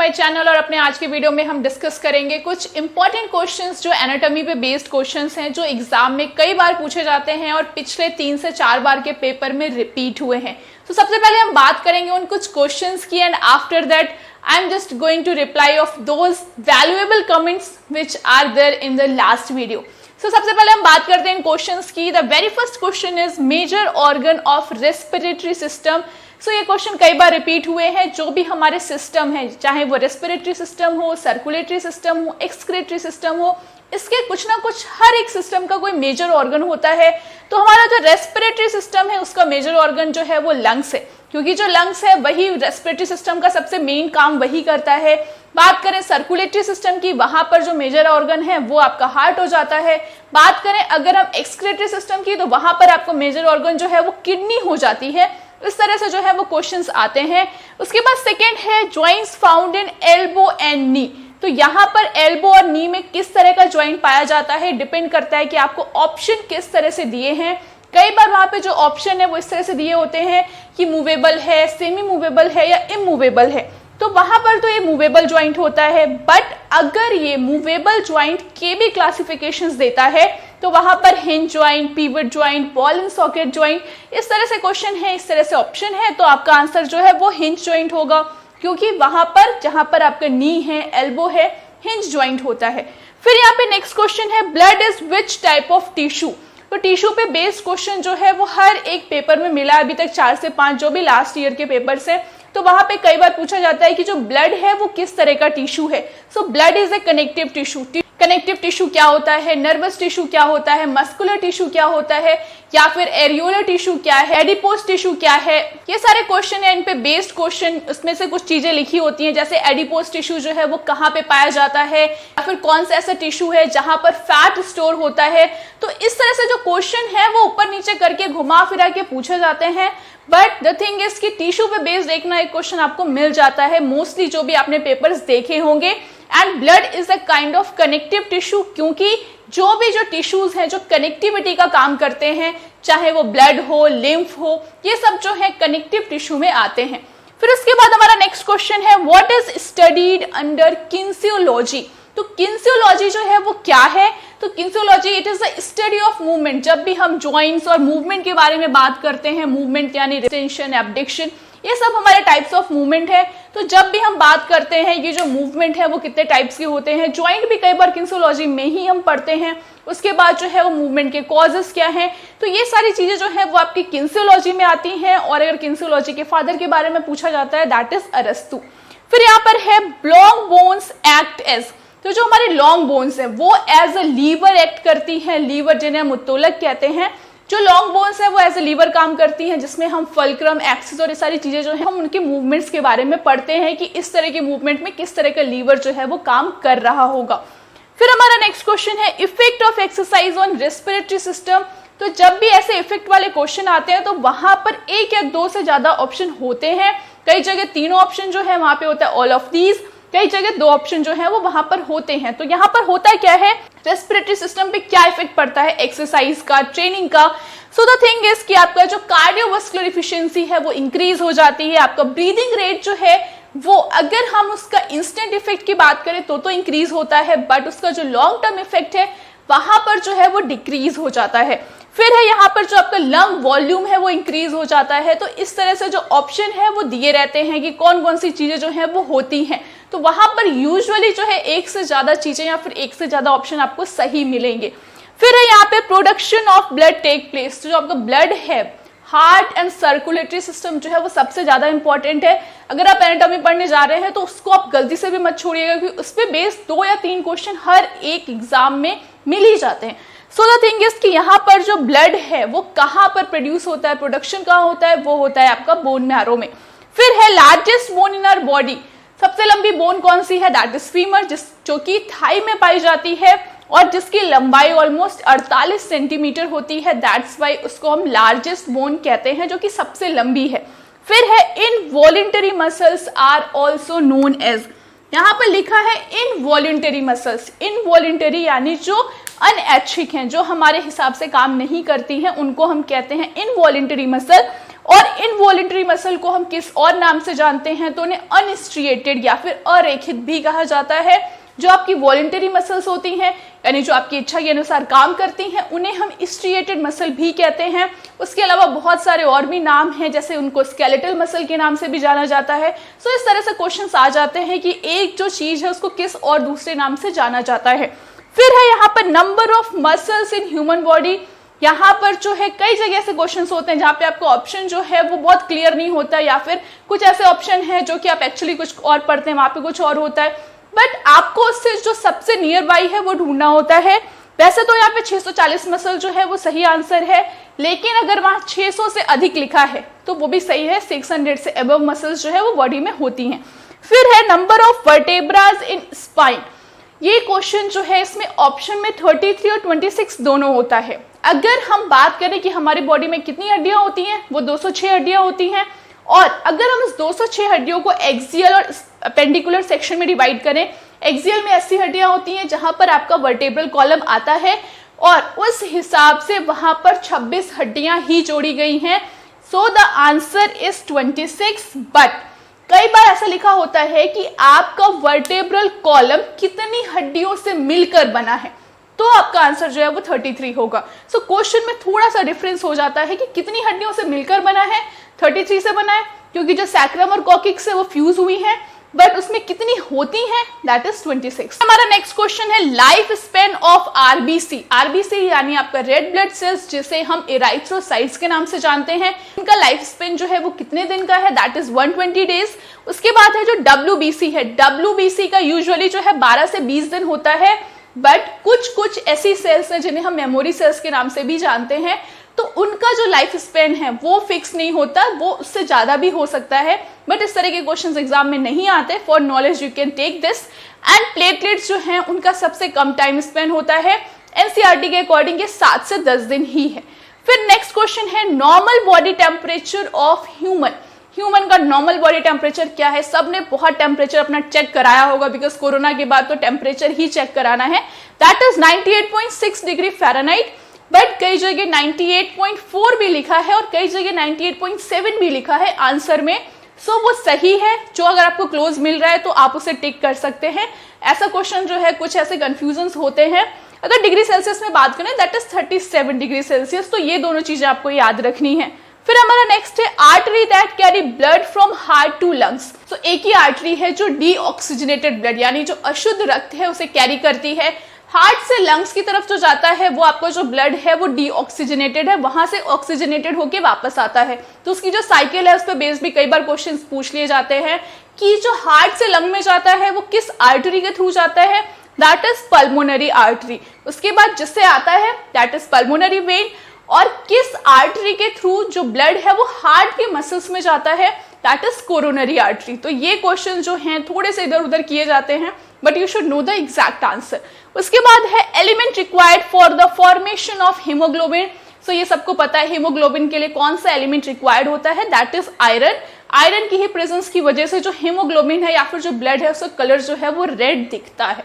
My channel और अपने आज के वीडियो में हम डिस्कस करेंगे कुछ इंपॉर्टेंट क्वेश्चंस जो एनाटॉमी पे बेस्ड क्वेश्चंस हैं जो एग्जाम में कई बार पूछे जाते हैं और पिछले 3 से 4 बार के पेपर में रिपीट हुए हैं। तो सबसे पहले हम बात करेंगे उन कुछ क्वेश्चंस की and after that I am just going to reply of those valuable comments which are there in the last video. सबसे पहले हम बात करते हैं क्वेश्चंस की। The very first question is major organ of respiratory system. ये question कई बार रिपीट हुए हैं। जो भी हमारे सिस्टम है, चाहे वो रेस्पिरेटरी सिस्टम हो, सर्कुलेटरी सिस्टम हो, एक्सक्रेटरी सिस्टम हो, इसके कुछ ना कुछ हर एक सिस्टम का कोई मेजर ऑर्गन होता है। तो हमारा जो रेस्पिरेटरी सिस्टम है उसका मेजर ऑर्गन जो है वो लंग्स है, क्योंकि जो लंग्स है वही रेस्पिरेटरी सिस्टम का सबसे मेन काम वही करता है। बात करें सर्कुलेटरी सिस्टम की, वहां पर जो मेजर ऑर्गन है वो आपका हार्ट हो जाता है। बात करें अगर हम एक्सक्रेटरी सिस्टम की, तो वहां पर आपको मेजर ऑर्गन जो है वो किडनी हो जाती है। इस तरह से जो है वो क्वेश्चंस आते हैं। उसके बाद सेकेंड है joints found in elbow and नी। तो यहाँ पर एल्बो और नी में किस तरह का जॉइंट पाया जाता है डिपेंड करता है कि आपको ऑप्शन किस तरह से दिए हैं। कई बार वहां पे जो ऑप्शन है वो इस तरह से दिए होते हैं कि मूवेबल है, सेमी मूवेबल है या इमूवेबल है, तो वहां पर तो ये मूवेबल ज्वाइंट होता है। बट अगर ये मूवेबल ज्वाइंट के भी क्लासिफिकेशंस देता है तो वहां पर hinge joint, pivot joint, ball and socket joint, इस तरह से क्वेश्चन है, इस तरह से ऑप्शन है, तो आपका आंसर जो है वो हिंज ज्वाइंट होगा, क्योंकि वहां पर जहां पर आपका नी है, एल्बो है, हिंज ज्वाइंट होता है। फिर यहाँ पे नेक्स्ट क्वेश्चन है blood is which type of tissue. तो टिश्यू पे बेस्ड क्वेश्चन जो है वो हर एक पेपर में मिला अभी तक 4 से 5 जो भी लास्ट ईयर के पेपर्स है। तो वहां पे कई बार पूछा जाता है कि जो ब्लड है वो किस तरह का टिश्यू है। Blood is a connective tissue. Connective tissue क्या होता है, नर्वस टिश्यू क्या होता है, मस्कुलर टिश्यू क्या होता है, या फिर एरियोलर टिश्यू क्या है, एडिपोज टिश्यू क्या है, ये सारे क्वेश्चन है। इन पे बेस्ड क्वेश्चन, उसमें से कुछ चीजें लिखी होती हैं, जैसे एडिपोज टिश्यू जो है वो कहाँ पे पाया जाता है, या फिर कौन सा ऐसा टिश्यू है जहां पर फैट स्टोर होता है। तो इस तरह से जो क्वेश्चन है वो ऊपर नीचे करके घुमा फिरा के पूछे जाते हैं। बट द थिंग इज कि टिश्यू पे बेस्ड एक ना एक क्वेश्चन आपको मिल जाता है मोस्टली, जो भी आपने पेपर्स देखे होंगे। And blood is a kind of connective tissue, क्योंकि जो भी जो टिश्यूज हैं जो कनेक्टिविटी का काम करते हैं, चाहे वो ब्लड हो, लिम्फ हो, ये सब जो है कनेक्टिव टिश्यू में आते हैं। फिर उसके बाद हमारा नेक्स्ट क्वेश्चन है what is studied under kinesiology. तो किन्सियोलॉजी जो है वो क्या है? तो kinesiology it is the study of movement. जब भी हम जॉइंट्स और मूवमेंट के बारे में बात करते हैं, मूवमेंट यानी एक्सटेंशन, एब्डक्शन, ये सब हमारे टाइप्स ऑफ मूवमेंट है। तो जब भी हम बात करते हैं ये जो मूवमेंट है वो कितने टाइप्स के होते हैं, जॉइंट भी कई बार किन्सियोलॉजी में ही हम पढ़ते हैं। उसके बाद जो है वो मूवमेंट के कॉजेस क्या हैं, तो ये सारी चीजें जो है वो आपकी किन्सियोलॉजी में आती हैं। और अगर किन्सियोलॉजी के फादर के बारे में पूछा जाता है दैट इज अरस्तु। फिर यहाँ पर है लॉन्ग बोन्स एक्ट एज। तो जो हमारी लॉन्ग बोन्स है वो एज अ लीवर एक्ट करती हैं। लीवर जिन्हें हम उत्तोलक कहते हैं, जो लॉन्ग बोन्स है वो एज ए लीवर काम करती हैं, जिसमें हम फल्क्रम, एक्सिस और ये सारी चीजें जो है हम उनके मूवमेंट्स के बारे में पढ़ते हैं कि इस तरह के मूवमेंट में किस तरह का लीवर जो है वो काम कर रहा होगा। फिर हमारा नेक्स्ट क्वेश्चन है effect of exercise on respiratory system. तो जब भी ऐसे इफेक्ट वाले क्वेश्चन आते हैं तो वहां पर 1 या 2 से ज्यादा ऑप्शन होते हैं। कई जगह 3 ऑप्शन जो है वहां पे होता है ऑल ऑफ दीज, कई जगह 2 ऑप्शन जो है वो वहां पर होते हैं। तो यहाँ पर होता क्या है, रेस्पिरेटरी सिस्टम पे क्या इफेक्ट पड़ता है एक्सरसाइज का, ट्रेनिंग का। सो द थिंग इज कि आपका जो कार्डियोवास्कुलर एफिशिएंसी है वो इंक्रीज हो जाती है। आपका ब्रीदिंग रेट जो है वो अगर हम उसका इंस्टेंट इफेक्ट की बात करें तो इंक्रीज होता है, बट उसका जो लॉन्ग टर्म इफेक्ट है वहां पर जो है वो डिक्रीज हो जाता है। फिर है यहाँ पर जो आपका लंग वॉल्यूम है वो इंक्रीज हो जाता है। तो इस तरह से जो ऑप्शन है वो दिए रहते हैं कि कौन कौन सी चीजें जो है वो होती हैं। तो वहां पर यूजुअली जो है 1 से ज्यादा चीजें या फिर 1 से ज्यादा ऑप्शन आपको सही मिलेंगे। फिर है यहाँ पे production of blood take place. तो जो आपका ब्लड है, हार्ट एंड सर्कुलेटरी सिस्टम जो है वो सबसे ज्यादा इंपॉर्टेंट है। अगर आप एनाटॉमी पढ़ने जा रहे हैं तो उसको आप गलती से भी मत छोड़िएगा, क्योंकि उस पर बेस्ड 2 या 3 क्वेश्चन हर एक एग्जाम में मिल ही जाते हैं। सो द थिंग इज कि यहाँ पर जो ब्लड है वो कहाँ पर प्रोड्यूस होता है, प्रोडक्शन कहाँ होता है, वो होता है आपका बोन मैरो में। फिर है largest bone in our body. सबसे लंबी बोन कौन सी है, दैट इज फीमर, जो कि थाई में पाई जाती है और जिसकी लंबाई ऑलमोस्ट 48 सेंटीमीटर होती है। दैट्स वाई उसको हम लार्जेस्ट बोन कहते हैं, जो कि सबसे लंबी है। फिर है involuntary muscles are also known as. यहाँ पर लिखा है इनवॉलेंटरी मसल्स। इनवॉलेंटरी यानी जो अनऐच्छिक हैं, जो हमारे हिसाब से काम नहीं करती हैं, उनको हम कहते हैं इनवॉलेंटरी मसल। और इनवॉलेंटरी मसल को हम किस और नाम से जानते हैं, तो उन्हें अनस्ट्रिएटेड या फिर अरेखित भी कहा जाता है। जो आपकी वॉलेंटरी मसल्स होती हैं, यानी जो आपकी इच्छा के अनुसार काम करती हैं, उन्हें हम स्ट्रिएटेड मसल भी कहते हैं। उसके अलावा बहुत सारे और भी नाम हैं, जैसे उनको स्केलेटल मसल के नाम से भी जाना जाता है। सो इस तरह से क्वेश्चंस आ जाते हैं कि एक जो चीज है उसको किस और दूसरे नाम से जाना जाता है। फिर है यहाँ पर number of muscles in human body. यहाँ पर जो है कई जगह ऐसे क्वेश्चंस होते हैं जहाँ पे आपको ऑप्शन जो है वो बहुत क्लियर नहीं होता, या फिर कुछ ऐसे ऑप्शन है जो कि आप एक्चुअली कुछ और पढ़ते हैं, वहां पे कुछ और होता है, बट आपको उससे जो सबसे नियर बाई है वो ढूंढना होता है। वैसे तो यहाँ पे 640 मसल जो है वो सही आंसर है, लेकिन अगर वहां 600 से अधिक लिखा है तो वो भी सही है। 600 से अबव मसल्स जो है वो बॉडी में होती हैं। फिर है number of vertebrae in spine. ये क्वेश्चन जो है इसमें ऑप्शन में 33 और 26 दोनों होता है। अगर हम बात करें कि हमारी बॉडी में कितनी हड्डियां होती हैं, वो 206 हड्डियां होती हैं, और अगर हम इस 206 हड्डियों को एक्सियल और पेंडिकुलर सेक्शन में डिवाइड करें, एक्सियल में 80 हड्डियां होती हैं जहां पर आपका वर्टेब्रल कॉलम आता है, और उस हिसाब से वहां पर 26 हड्डियां ही जोड़ी गई हैं। So the answer is 26। But कई बार ऐसा लिखा होता है कि आपका वर्टेब्रल कॉलम कितनी हड्डियों से मिलकर बना है, तो आपका आंसर जो है वो 33 होगा। सो क्वेश्चन में थोड़ा सा डिफरेंस हो जाता है कि कितनी हड्डियों से मिलकर बना है, 33 से बना है, क्योंकि जो सैक्रम और कॉकिक्स है वो फ्यूज हुई है, बट उसमें कितनी होती हैं, दैट इज 26। हमारा नेक्स्ट क्वेश्चन है life span of RBC. RBC यानी आपका रेड ब्लड सेल्स, जिसे हम एराइथ्रोसाइट्स के नाम से जानते हैं, इनका लाइफ स्पेन जो है वो कितने दिन का है, दैट इज 120 डेज। उसके बाद है जो डब्ल्यूबीसी है, डब्ल्यूबीसी का यूजुअली जो है 12 से 20 दिन होता है, बट कुछ ऐसी सेल्स हैं जिन्हें हम मेमोरी सेल्स के नाम से भी जानते हैं, तो उनका जो लाइफ स्पेन है वो फिक्स नहीं होता, वो उससे ज्यादा भी हो सकता है। बट इस तरह के क्वेश्चंस एग्जाम में नहीं आते। For knowledge you can take this. And platelets जो हैं उनका सबसे कम टाइम स्पेन होता है, एनसीईआरटी के अकॉर्डिंग ये 7 से 10 दिन ही है। फिर नेक्स्ट क्वेश्चन है normal body temperature of human. Human का नॉर्मल बॉडी टेम्परेचर क्या है? सबने बहुत टेम्परेचर अपना चेक कराया होगा, बिकॉज कोरोना के बाद तो टेम्परेचर ही चेक कराना है। That is 98.6 degree Fahrenheit, but कई जगह 98.4 भी लिखा है और कई जगह 98.7 भी लिखा है आंसर में। सो वो सही है। जो अगर आपको क्लोज मिल रहा है तो आप उसे टिक कर सकते हैं। ऐसा क्वेश्चन जो है कुछ ऐसे कंफ्यूजन होते हैं। अगर डिग्री सेल्सियस में बात करें दैट इज 37 डिग्री सेल्सियस, तो ये दोनों चीजें आपको याद रखनी है। फिर हमारा नेक्स्ट है artery that carry blood from heart to lungs. तो एक ही आर्टरी है जो डीऑक्सीजनेटेड ब्लड यानी जो अशुद्ध रक्त है उसे कैरी करती है। हार्ट से लंग्स की तरफ जो जाता है वो आपका जो ब्लड है वो डीऑक्सीजनेटेड है, वहां से ऑक्सीजनेटेड होके वापस आता है। तो उसकी जो साइकिल है उस पर बेस्ड भी कई बार क्वेश्चंस पूछ लिए जाते हैं कि जो हार्ट से लंग में जाता है वो किस आर्टरी के थ्रू जाता है, दैट इज पल्मोनरी आर्टरी। उसके बाद जिससे आता है दैट इज पल्मोनरी वेन, और किस आर्टरी के थ्रू जो ब्लड है वो हार्ट के मसल्स में जाता है, दैट इज कोरोनरी आर्टरी। तो ये क्वेश्चन जो हैं थोड़े से इधर उधर किए जाते हैं, but you should know the exact answer. उसके बाद है element required for the formation of haemoglobin. So ये सबको पता है हीमोग्लोबिन के लिए कौन सा एलिमेंट रिक्वायर्ड होता है, दैट इज आयरन। आयरन की ही प्रेजेंस की वजह से जो हीमोग्लोबिन है या फिर जो ब्लड है उसका कलर जो है वो रेड दिखता है।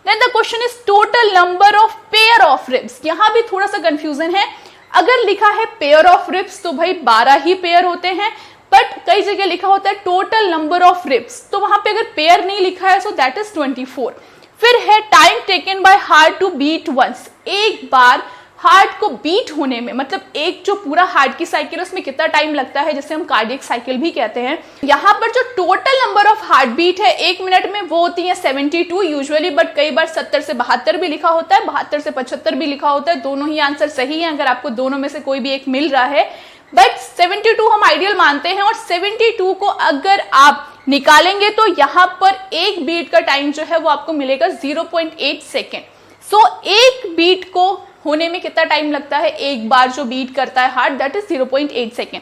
Then the question is total number of pair of ribs. यहाँ भी थोड़ा सा कंफ्यूजन है। अगर लिखा है पेयर ऑफ रिब्स तो भाई 12 ही पेयर होते हैं, बट कई जगह लिखा होता है टोटल नंबर ऑफ रिब्स, तो वहां पे अगर पेयर नहीं लिखा है सो दैट इज 24। फिर है time taken by heart to beat once. एक बार हार्ट को बीट होने में, मतलब एक जो पूरा हार्ट की साइकिल उसमें कितना टाइम लगता है, जिसे हम कार्डियक साइकिल भी कहते हैं। यहाँ पर जो total number of heart beat है 1 मिनट में वो होती है 72 यूजुअली, बट कई बार 70 से 72 भी लिखा होता है, 72 से 75 भी लिखा होता है। दोनों ही आंसर सही है अगर आपको दोनों में से कोई भी एक मिल रहा है, बट 72 हम आइडियल मानते हैं, और 72 को अगर आप निकालेंगे तो यहाँ पर एक बीट का टाइम जो है वो आपको मिलेगा 0.8 सेकेंड। सो एक बीट को होने में कितना टाइम लगता है, एक बार जो बीट करता है हार्ट, दैट इज 0.8 सेकेंड।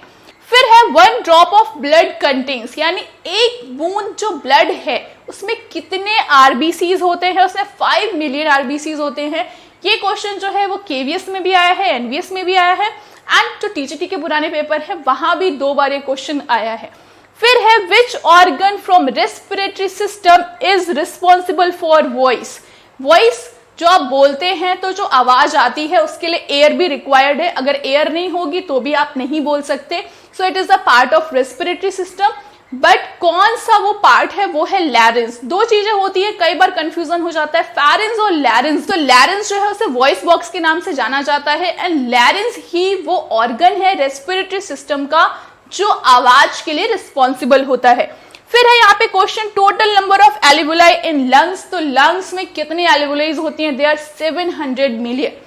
फिर है 1 ड्रॉप ऑफ ब्लड कंटेन्स, यानी एक बूंद जो ब्लड है उसमें कितने आरबीसीज होते हैं, उसमें 5 मिलियन आरबीसीज होते हैं। ये क्वेश्चन जो है वो केवीएस में भी आया है, एनवीएस में भी आया है, एंड जो टीजीटी के पुराने पेपर है वहां भी 2 बार ये क्वेश्चन आया है। फिर है which organ from respiratory system is responsible for voice. Voice जो आप बोलते हैं तो जो आवाज आती है उसके लिए एयर भी रिक्वायर्ड है, अगर एयर नहीं होगी तो भी आप नहीं बोल सकते। So it is a part of respiratory system. But कौन सा वो पार्ट है, वो है लैरिंज। दो चीजें होती है, कई बार कंफ्यूजन हो जाता है, फेरिंज और लैरिंज। तो लैरिंज जो है उसे वॉइस बॉक्स के नाम से जाना जाता है, एंड लैरिंज ही वो ऑर्गन है रेस्पिरेटरी सिस्टम का जो आवाज के लिए रिस्पॉन्सिबल होता है। फिर है यहाँ पे question, total number of alveoli in lungs. तो लंग्स में कितनी एल्वियोलाइज होती हैं? They are 700 million.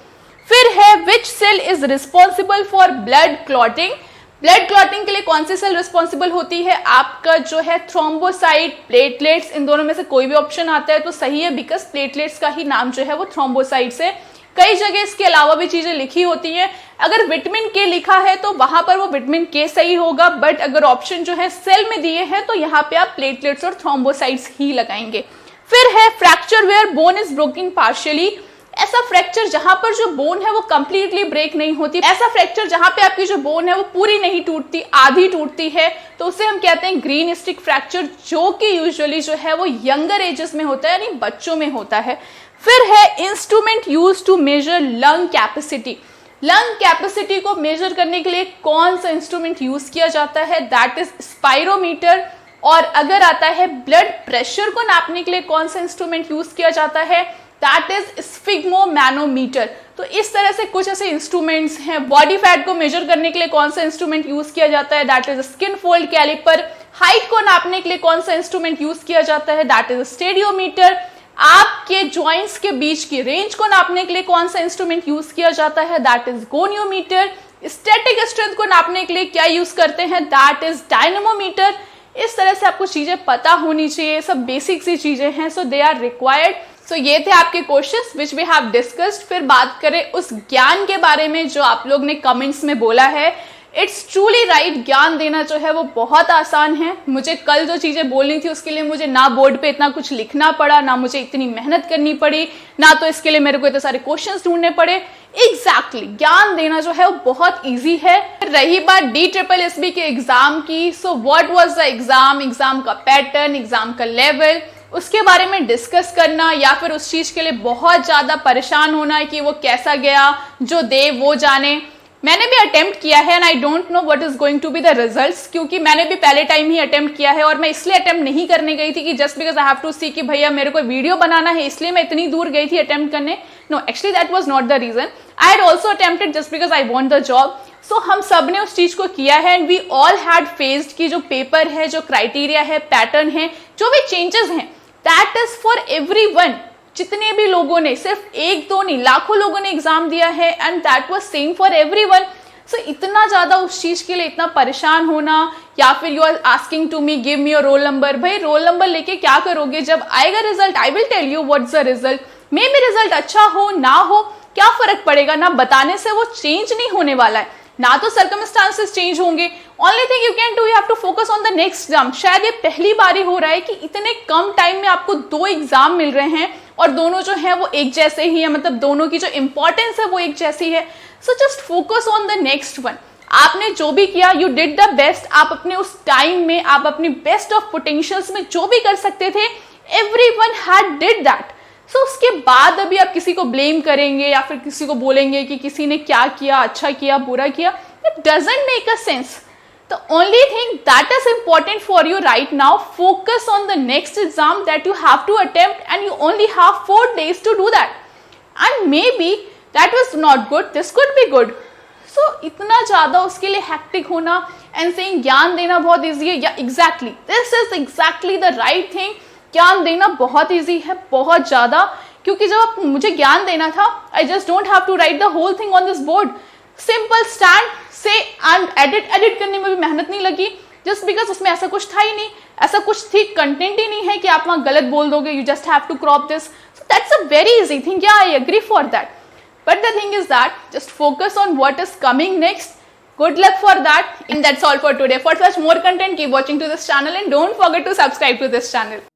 फिर है which cell is responsible for blood clotting. Blood clotting के लिए कौन सी सेल रिस्पॉन्सिबल होती है? आपका जो है थ्रोम्बोसाइट, प्लेटलेट्स, इन दोनों में से कोई भी ऑप्शन आता है तो सही है, बिकॉज प्लेटलेट्स का ही नाम जो है वो थ्रोम्बोसाइट्स है। कई जगह इसके अलावा भी चीजें लिखी होती हैं, अगर विटामिन के लिखा है तो वहां पर वो विटामिन के सही होगा, बट अगर ऑप्शन जो है सेल में दिए हैं तो यहाँ पे आप प्लेटलेट्स और थ्रोम्बोसाइट्स ही लगाएंगे। फिर है fracture where bone is broken partially. ऐसा फ्रैक्चर जहां पर जो बोन है वो कंप्लीटली ब्रेक नहीं होती, ऐसा फ्रैक्चर जहां पे आपकी जो बोन है वो पूरी नहीं टूटती, आधी टूटती है, तो उसे हम कहते हैं ग्रीन स्टिक फ्रैक्चर, जो कि यूजुअली जो है वो यंगर एजेस में होता है, यानी बच्चों में होता है। फिर है instrument use to measure lung capacity. Lung capacity को मेजर करने के लिए कौन सा इंस्ट्रूमेंट यूज किया जाता है? That is spirometer. और अगर आता है ब्लड प्रेशर को नापने के लिए कौन सा इंस्ट्रूमेंट यूज किया जाता है? That is sphygmomanometer. तो इस तरह से कुछ ऐसे इंस्ट्रूमेंट्स हैं। बॉडी फैट को मेजर करने के लिए कौन सा इंस्ट्रूमेंट यूज किया जाता है? That is skin fold caliper. Height को नापने के लिए कौन सा इंस्ट्रूमेंट यूज किया जाता है? That is stadiometer. आपके जॉइंट्स के बीच की रेंज को नापने के लिए कौन सा इंस्ट्रूमेंट यूज किया जाता है? That is goniometer. Static strength को नापने के लिए क्या यूज करते हैं? That is dynamometer. इस तरह से आपको चीजें पता होनी चाहिए, सब बेसिक सी चीजें हैं, सो दे आर रिक्वायर्ड। सो ये थे आपके questions which we have discussed. फिर बात करें उस ज्ञान के बारे में जो आप लोग ने कमेंट्स में बोला है। इट्स ट्रूली राइट, ज्ञान देना जो है वो बहुत आसान है। मुझे कल जो चीजें बोलनी थी उसके लिए मुझे ना बोर्ड पे इतना कुछ लिखना पड़ा, ना मुझे इतनी मेहनत करनी पड़ी, ना तो इसके लिए मेरे को इतने सारे क्वेश्चंस ढूंढने पड़े। एग्जैक्टली ज्ञान देना जो है वो बहुत इजी है। रही बात DSSB के एग्जाम की, so what was the exam, exam का पैटर्न, एग्जाम का लेवल, उसके बारे में डिस्कस करना या फिर उस चीज के लिए बहुत ज्यादा परेशान होना है कि वो कैसा गया, जो दे वो जाने। मैंने भी अटेम्प्ट किया है and I don't know what is going to be the results, क्योंकि मैंने भी पहले टाइम ही अटेम्प्ट किया है। और मैं इसलिए अटेम्प्ट नहीं करने गई थी कि just because I have to see कि भैया मेरे को वीडियो बनाना है इसलिए मैं इतनी दूर गई थी अटेम्प्ट करने। No, actually that was not the reason. I had also attempted just because I want the job. So हम सब ने उस चीज को किया है and we all had faced कि जो पेपर है, जो क्राइटेरिया है, पैटर्न है, जो भी चेंजेस हैं, दैट इज फॉर एवरीवन। जितने भी लोगों ने, सिर्फ एक दो नहीं, लाखों लोगों ने एग्जाम दिया है and that was same for everyone. So इतना ज्यादा उस चीज के लिए इतना परेशान होना, या फिर you are asking to me give me your roll number. भाई रोल नंबर लेके क्या करोगे? जब आएगा result I will tell you what's the result. Maybe result अच्छा हो ना हो, क्या फर्क पड़ेगा? ना बताने से वो चेंज नहीं होने वाला है, ना तो सर्कमस्टांसेस चेंज होंगे। Only thing you can do, you have to focus on the next exam. शायद ये पहली बार ही हो रहा है कि इतने कम टाइम में आपको दो एग्जाम मिल रहे हैं और दोनों जो है वो एक जैसे ही है, मतलब दोनों की जो इंपॉर्टेंस है वो एक जैसी है। So just focus on the next one. आपने जो भी किया, यू डिड द बेस्ट। आप अपने उस टाइम में, आप अपनी बेस्ट ऑफ पोटेंशियल्स में जो भी कर सकते थे, एवरीवन हैड डिड दैट। सो उसके बाद अभी आप किसी को ब्लेम करेंगे या फिर किसी को बोलेंगे कि किसी ने क्या किया, अच्छा किया, बुरा किया, it doesn't make a sense. The only thing that is important for you right now, focus on the next exam that you have to attempt and you only have 4 days to do that. And maybe that was not good, this could be good. So इतना ज़्यादा उसके लिए hectic होना and saying ज्ञान देना बहुत easy है, yeah exactly, this is exactly the right thing. ज्ञान देना बहुत easy है, बहुत ज़्यादा, क्योंकि जब मुझे ज्ञान देना था, I just don't have to write the whole thing on this board. Simple stand से एंड एडिट करने में भी मेहनत नहीं लगी, जस्ट बिकॉज उसमें ऐसा कुछ था ही नहीं, ऐसा कुछ थी कंटेंट ही नहीं है कि आप वहां गलत बोल दोगे, you just have to crop this. So that's a very easy thing, yeah I agree for that, but the thing is that just focus on what is coming next. Good luck for that, and that's all for today. For such more content, keep watching to this channel and don't forget to subscribe to this channel.